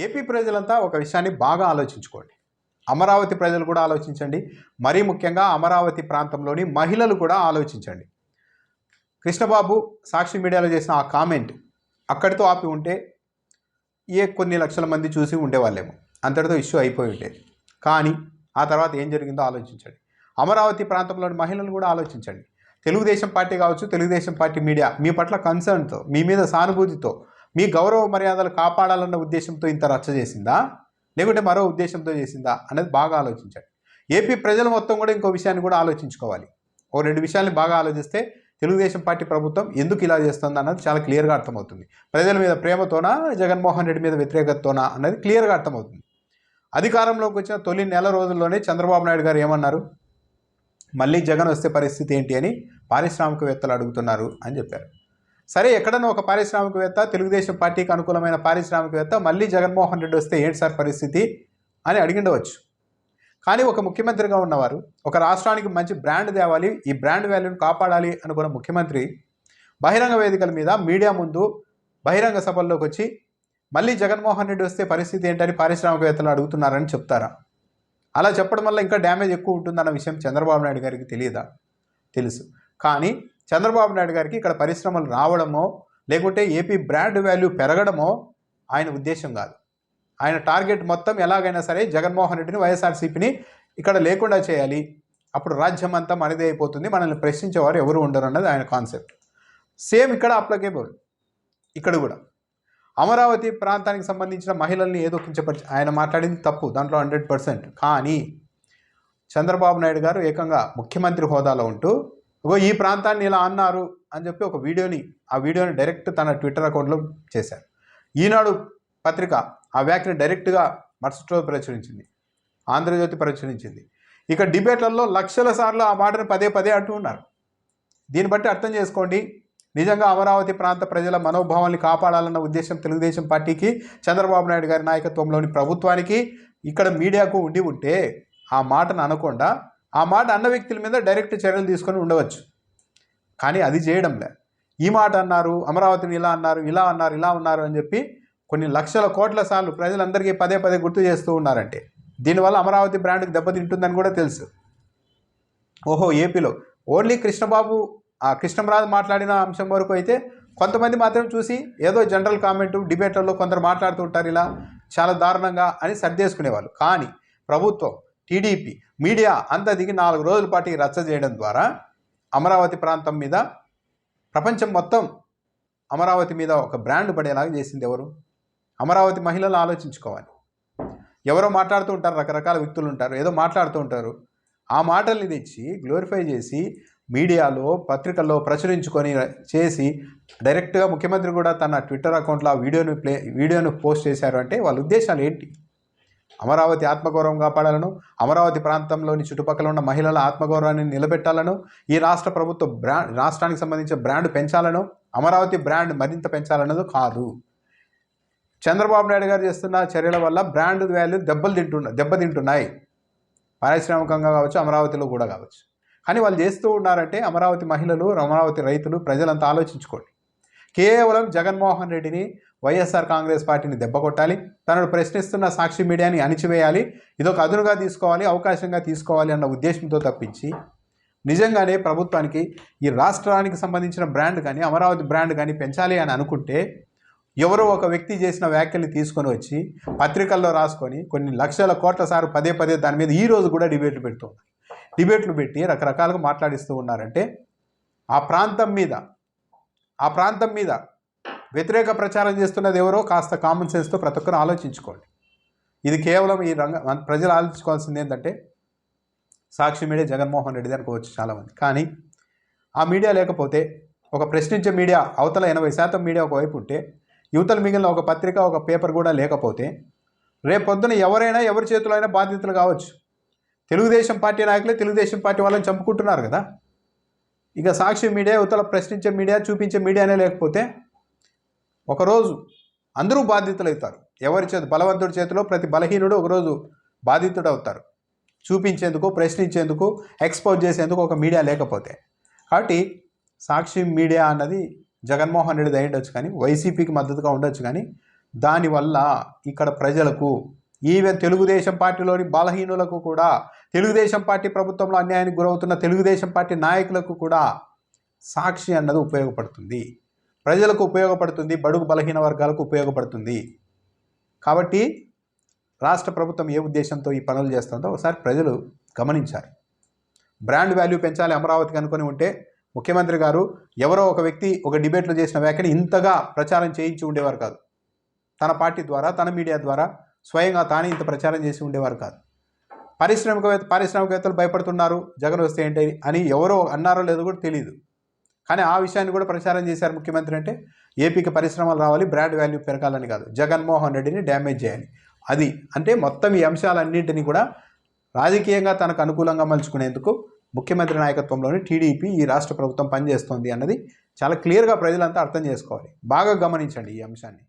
AP ప్రజలంతా ఒక విషయాన్ని బాగా ఆలోచించుకోండి. అమరావతి ప్రజలు కూడా ఆలోచించండి. మరీ ముఖ్యంగా అమరావతి ప్రాంతంలోని మహిళలు కూడా ఆలోచించండి. కృష్ణబాబు సాక్షి మీడియాలో చేసిన ఆ కామెంట్ అక్కడితో ఆపి ఉంటే కొన్ని లక్షల మంది చూసి ఉండేవాళ్ళేమో, అంతటితో ఇష్యూ అయిపోయి ఉండేది. కానీ ఆ తర్వాత ఏం జరిగిందో ఆలోచించండి. అమరావతి ప్రాంతంలోని మహిళలు కూడా ఆలోచించండి. తెలుగుదేశం పార్టీ కావచ్చు, తెలుగుదేశం పార్టీ మీడియా మీ పట్ల కన్సర్న్తో, మీ మీద సానుభూతితో, మీ గౌరవ మర్యాదలు కాపాడాలన్న ఉద్దేశంతో ఇంత రచ్చ చేసిందా, లేకుంటే మరో ఉద్దేశంతో చేసిందా అనేది బాగా ఆలోచించండి. ఏపీ ప్రజలు మొత్తం కూడా ఇంకో విషయాన్ని కూడా ఆలోచించుకోవాలి. ఓ రెండు విషయాల్ని బాగా ఆలోచిస్తే తెలుగుదేశం పార్టీ ప్రభుత్వం ఎందుకు ఇలా చేస్తుంది అన్నది చాలా క్లియర్గా అర్థమవుతుంది. ప్రజల మీద ప్రేమతోనా, జగన్మోహన్ రెడ్డి మీద వ్యతిరేకతతోనా అన్నది క్లియర్గా అర్థమవుతుంది. అధికారంలోకి వచ్చిన తొలి నెల రోజుల్లోనే చంద్రబాబు నాయుడు గారు ఏమన్నారు, మళ్ళీ జగన్ వస్తే పరిస్థితి ఏంటి అని పారిశ్రామికవేత్తలు అడుగుతున్నారు అని చెప్పారు. సరే, ఎక్కడన్నా ఒక పారిశ్రామికవేత్త, తెలుగుదేశం పార్టీకి అనుకూలమైన పారిశ్రామికవేత్త మళ్ళీ జగన్మోహన్ రెడ్డి వస్తే ఏంటి సార్ పరిస్థితి అని అడిగిండవచ్చు. కానీ ఒక ముఖ్యమంత్రిగా ఉన్నవారు, ఒక రాష్ట్రానికి మంచి బ్రాండ్ తేవాలి, ఈ బ్రాండ్ వాల్యూని కాపాడాలి అనుకున్న ముఖ్యమంత్రి బహిరంగ వేదికల మీద, మీడియా ముందు, బహిరంగ సభల్లోకి వచ్చి మళ్ళీ జగన్మోహన్ రెడ్డి వస్తే పరిస్థితి ఏంటని పారిశ్రామికవేత్తలు అడుగుతున్నారని చెప్తారా? అలా చెప్పడం వల్ల ఇంకా డ్యామేజ్ ఎక్కువ ఉంటుందన్న విషయం చంద్రబాబు నాయుడు గారికి తెలియదా? తెలుసు. కానీ చంద్రబాబు నాయుడు గారికి ఇక్కడ పరిశ్రమలు రావడమో, లేకుంటే ఏపీ బ్రాండ్ వాల్యూ పెరగడమో ఆయన ఉద్దేశం కాదు. ఆయన టార్గెట్ మొత్తం ఎలాగైనా సరే జగన్మోహన్ రెడ్డిని, వైఎస్ఆర్సీపీని ఇక్కడ లేకుండా చేయాలి, అప్పుడు రాజ్యం అంతా మనదే అయిపోతుంది, మనల్ని ప్రశ్నించేవారు ఎవరు ఉండరు అన్నది ఆయన కాన్సెప్ట్. సేమ్ ఇక్కడ అప్లికేబుల్. ఇక్కడ కూడా అమరావతి ప్రాంతానికి సంబంధించిన మహిళల్ని ఏదో కించపరిచి ఆయన మాట్లాడింది తప్పు, దాంట్లో 100%. కానీ చంద్రబాబు నాయుడు గారు ఏకంగా ముఖ్యమంత్రి హోదాలో ఉంటూ ఈ ప్రాంతాన్ని ఇలా అన్నారు అని చెప్పి ఒక వీడియోని డైరెక్ట్ తన ట్విట్టర్ అకౌంట్లో చేశారు. ఈనాడు పత్రిక ఆ వ్యాఖ్యని డైరెక్ట్గా మరుసటి రోజు ప్రచురించింది, ఆంధ్రజ్యోతి ప్రచురించింది. ఇక డిబేట్లలో లక్షల సార్లు ఆ మాటను పదే పదే అంటూ ఉన్నారు. దీన్ని బట్టి అర్థం చేసుకోండి, నిజంగా అమరావతి ప్రాంత ప్రజల మనోభావాల్ని కాపాడాలన్న ఉద్దేశం తెలుగుదేశం పార్టీకి, చంద్రబాబు నాయుడు గారి నాయకత్వంలోని ప్రభుత్వానికి, ఇక్కడ మీడియాకు ఉండి ఉంటే ఆ మాటను అనకుండా ఆ మాట అన్న వ్యక్తుల మీద డైరెక్ట్ చర్యలు తీసుకొని ఉండవచ్చు. కానీ అది చేయడంలే. ఈ మాట అన్నారు, అమరావతిని ఇలా అన్నారు, ఇలా అన్నారు, ఇలా ఉన్నారు అని చెప్పి కొన్ని లక్షల కోట్ల సార్లు ప్రజలందరికీ పదే పదే గుర్తు చేస్తూ ఉన్నారంటే దీనివల్ల అమరావతి బ్రాండ్కి దెబ్బతింటుందని కూడా తెలుసు. ఓహో, ఏపీలో ఓన్లీ కృష్ణంరాజు మాట్లాడిన అంశం వరకు అయితే కొంతమంది మాత్రం చూసి ఏదో జనరల్ కామెంటు, డిబేట్లలో కొందరు మాట్లాడుతూ ఉంటారు ఇలా చాలా దారుణంగా అని సర్దేసుకునేవాళ్ళు. కానీ ప్రభుత్వం, టీడీపీ, మీడియా అంతా దిగి 4 రోజుల పాటు రచ్చ చేయడం ద్వారా అమరావతి ప్రాంతం మీద, ప్రపంచం మొత్తం అమరావతి మీద ఒక బ్రాండ్ పడేలాగా చేసింది ఎవరు? అమరావతి మహిళలు ఆలోచించుకోవాలి. ఎవరో మాట్లాడుతూ ఉంటారు, రకరకాల వ్యక్తులు ఉంటారు, ఏదో మాట్లాడుతూ ఉంటారు. ఆ మాటల్ని తెచ్చి గ్లోరిఫై చేసి మీడియాలో, పత్రికల్లో ప్రచురించుకొని చేసి డైరెక్ట్గా ముఖ్యమంత్రి కూడా తన ట్విట్టర్ అకౌంట్లో ఆ వీడియోను పోస్ట్ చేశారు అంటే వాళ్ళ ఉద్దేశాలు ఏంటి? అమరావతి ఆత్మగౌరవం కాపాడాలను, అమరావతి ప్రాంతంలోని చుట్టుపక్కల ఉన్న మహిళల ఆత్మగౌరవాన్ని నిలబెట్టాలను, ఈ రాష్ట్ర ప్రభుత్వ రాష్ట్రానికి సంబంధించిన బ్రాండ్ పెంచాలను, అమరావతి బ్రాండ్ మరింత పెంచాలన్నది కాదు. చంద్రబాబు నాయుడు గారు చేస్తున్న చర్యల వల్ల బ్రాండ్ వాల్యూ దెబ్బతింటున్నాయి, పారిశ్రామికంగా కావచ్చు, అమరావతిలో కూడా కావచ్చు. కానీ వాళ్ళు చేస్తూ ఉన్నారంటే అమరావతి మహిళలు, అమరావతి రైతులు, ప్రజలంతా ఆలోచించుకోండి. కేవలం జగన్మోహన్ రెడ్డిని, వైఎస్ఆర్ కాంగ్రెస్ పార్టీని దెబ్బ కొట్టాలి, తనను ప్రశ్నిస్తున్న సాక్షి మీడియాని అణిచివేయాలి, ఇదొక అదునుగా తీసుకోవాలి, అవకాశంగా తీసుకోవాలి అన్న ఉద్దేశంతో తప్పించి నిజంగానే ప్రభుత్వానికి ఈ రాష్ట్రానికి సంబంధించిన బ్రాండ్ కానీ, అమరావతి బ్రాండ్ కానీ పెంచాలి అని అనుకుంటే ఎవరో ఒక వ్యక్తి చేసిన వ్యాఖ్యల్ని తీసుకొని వచ్చి పత్రికల్లో రాసుకొని కొన్ని లక్షల కోట్ల సార్లు పదే పదే దాని మీద ఈరోజు కూడా డిబేట్లు పెట్టి రకరకాలుగా మాట్లాడిస్తూ ఉన్నారంటే ఆ ప్రాంతం మీద వ్యతిరేక ప్రచారం చేస్తున్నది ఎవరో కాస్త కామన్ సెన్స్తో ప్రతి ఒక్కరు ఆలోచించుకోండి. ఇది కేవలం ప్రజలు ఆలోచించుకోవాల్సింది ఏంటంటే సాక్షి మీడియా జగన్మోహన్ రెడ్డిది అనుకోవచ్చు చాలామంది. కానీ ఆ మీడియా లేకపోతే, ఒక ప్రశ్నించే మీడియా అవతల 80% మీడియా ఒకవైపు ఉంటే, యువతలు మిగిలిన ఒక పత్రిక, ఒక పేపర్ కూడా లేకపోతే రేపొద్దున ఎవరైనా, ఎవరి చేతిలో అయినా బాధ్యతలు కావచ్చు. తెలుగుదేశం పార్టీ నాయకులే తెలుగుదేశం పార్టీ వాళ్ళని చంపుకుంటున్నారు కదా. ఇక సాక్షి మీడియా, యువతల ప్రశ్నించే మీడియా, చూపించే మీడియానే లేకపోతే ఒకరోజు అందరూ బాధితులు అవుతారు. బలవంతుడి చేతిలో ప్రతి బలహీనుడు ఒకరోజు బాధితుడు అవుతారు, చూపించేందుకు, ప్రశ్నించేందుకు, ఎక్స్పోజ్ చేసేందుకు ఒక మీడియా లేకపోతే. కాబట్టి సాక్షి మీడియా అన్నది జగన్మోహన్ రెడ్డి అయి ఉండొచ్చు, కానీ వైసీపీకి మద్దతుగా ఉండొచ్చు, కానీ దానివల్ల ఇక్కడ ప్రజలకు ఈవెన్ తెలుగుదేశం పార్టీలోని బలహీనులకు కూడా, తెలుగుదేశం పార్టీ ప్రభుత్వంలో అన్యాయానికి గురవుతున్న తెలుగుదేశం పార్టీ నాయకులకు కూడా సాక్షి అన్నది ఉపయోగపడుతుంది, ప్రజలకు ఉపయోగపడుతుంది, బడుగు బలహీన వర్గాలకు ఉపయోగపడుతుంది. కాబట్టి రాష్ట్ర ప్రభుత్వం ఏ ఉద్దేశంతో ఈ పనులు చేస్తుందో ఒకసారి ప్రజలు గమనించాలి. బ్రాండ్ వాల్యూ పెంచాలి అమరావతికి అనుకుని ఉంటే ముఖ్యమంత్రి గారు ఎవరో ఒక వ్యక్తి ఒక డిబేట్లో చేసిన వ్యాఖ్యని ఇంతగా ప్రచారం చేయించి ఉండేవారు కాదు. తన పార్టీ ద్వారా, తన మీడియా ద్వారా స్వయంగా తానే ఇంత ప్రచారం చేసి ఉండేవారు కాదు. పారిశ్రామికవేత్తలు భయపడుతున్నారు జగన్ వస్తే ఏంటి అని ఎవరో అన్నారో లేదో కూడా తెలియదు. కానీ ఆ విషయాన్ని కూడా ప్రచారం చేశారు ముఖ్యమంత్రి. అంటే ఏపీకి పరిశ్రమలు రావాలి, బ్రాండ్ వాల్యూ పెరగాలని కాదు, జగన్మోహన్ రెడ్డిని డ్యామేజ్ చేయాలి. అది అంటే మొత్తం ఈ అంశాలన్నింటినీ కూడా రాజకీయంగా తనకు అనుకూలంగా మలుచుకునేందుకు ముఖ్యమంత్రి నాయకత్వంలోని టీడీపీ ఈ రాష్ట్ర ప్రభుత్వం పనిచేస్తోంది అన్నది చాలా క్లియర్గా ప్రజలంతా అర్థం చేసుకోవాలి. బాగా గమనించండి ఈ అంశాన్ని.